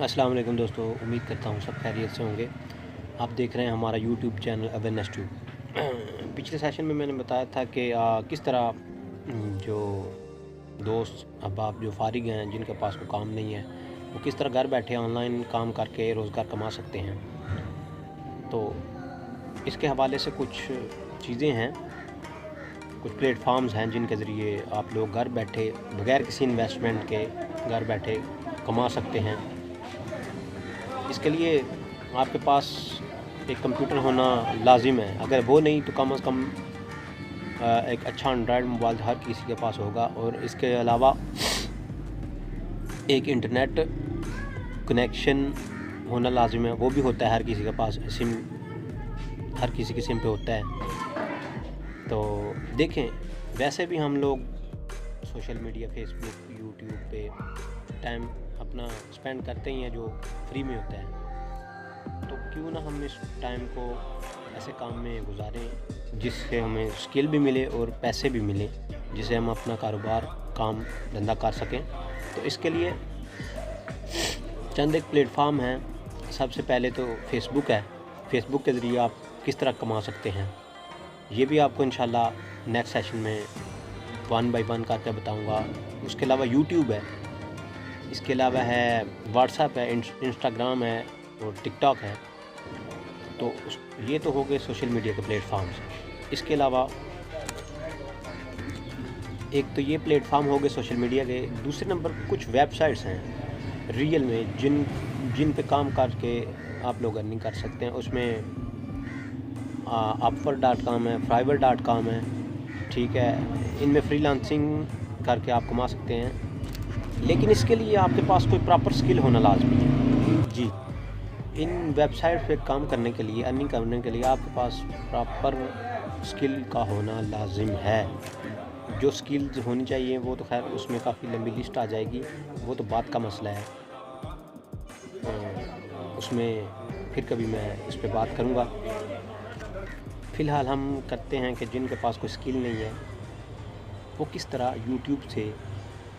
अस्सलाम वालेकुम दोस्तों, उम्मीद करता हूँ सब खैरियत से होंगे। आप देख रहे हैं हमारा यूट्यूब चैनल अवेयरनेस ट्यूब। पिछले सेशन में मैंने बताया था कि किस तरह जो दोस्त अहबाब जो फारिग हैं, जिनके पास कोई काम नहीं है, वो किस तरह घर बैठे ऑनलाइन काम करके रोज़गार कमा सकते हैं। तो इसके हवाले से कुछ चीज़ें हैं, कुछ प्लेटफार्म्स हैं जिनके ज़रिए आप लोग घर बैठे बग़ैर किसी इन्वेस्टमेंट के घर बैठे कमा सकते हैं। इसके लिए आपके पास एक कंप्यूटर होना लाजिम है। अगर वो नहीं तो कम से कम एक अच्छा एंड्रॉयड मोबाइल हर किसी के पास होगा। और इसके अलावा एक इंटरनेट कनेक्शन होना लाजिम है, वो भी होता है हर किसी के पास। सिम हर किसी की सिम पे होता है। तो देखें, वैसे भी हम लोग सोशल मीडिया, फेसबुक, यूट्यूब पे टाइम अपना स्पेंड करते ही हैं जो फ्री में होता है। तो क्यों ना हम इस टाइम को ऐसे काम में गुजारें जिससे हमें स्किल भी मिले और पैसे भी मिले, जिससे हम अपना कारोबार काम धंधा कर सकें। तो इसके लिए चंद एक प्लेटफार्म हैं। सबसे पहले तो फेसबुक है। फेसबुक के ज़रिए आप किस तरह कमा सकते हैं, ये भी आपको इंशाल्लाह नेक्स्ट सेशन में 1 बाय 1 करके बताऊंगा। उसके अलावा यूट्यूब है, इसके अलावा है व्हाट्सएप है, इंस्टाग्राम है और टिकटॉक है। तो ये तो हो गए सोशल मीडिया के प्लेटफार्म्स। इसके अलावा एक तो ये प्लेटफार्म हो गए सोशल मीडिया के। दूसरे नंबर कुछ वेबसाइट्स हैं रियल में जिन पे काम करके आप लोग अर्निंग कर सकते हैं। उसमें upwork.com है, fiverr.com है, ठीक है। इनमें फ्रीलांसिंग करके आप कमा सकते हैं, लेकिन इसके लिए आपके पास कोई प्रॉपर स्किल होना लाजमी है जी। इन वेबसाइट पे काम करने के लिए, अर्निंग करने के लिए आपके पास प्रॉपर स्किल का होना लाजिम है। जो स्किल्स होनी चाहिए वो तो खैर उसमें काफ़ी लंबी लिस्ट आ जाएगी, वो तो बात का मसला है। उसमें फिर कभी मैं इस पे बात करूँगा। फ़िलहाल हम करते हैं कि जिनके पास कोई स्किल नहीं है वो किस तरह यूट्यूब से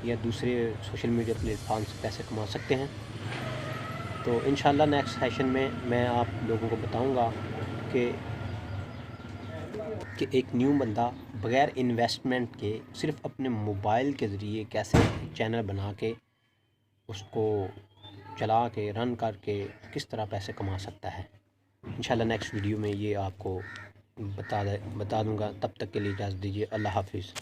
या दूसरे सोशल मीडिया प्लेटफार्म से पैसे कमा सकते हैं। तो इंशाल्लाह नेक्स्ट सेशन में मैं आप लोगों को बताऊंगा कि एक न्यू बंदा बग़ैर इन्वेस्टमेंट के सिर्फ अपने मोबाइल के ज़रिए कैसे चैनल बना के उसको चला के रन करके किस तरह पैसे कमा सकता है। इंशाल्लाह नेक्स्ट वीडियो में ये आपको बता दूंगा। तब तक के लिए इजाज़त दीजिए। अल्लाह हाफिज़।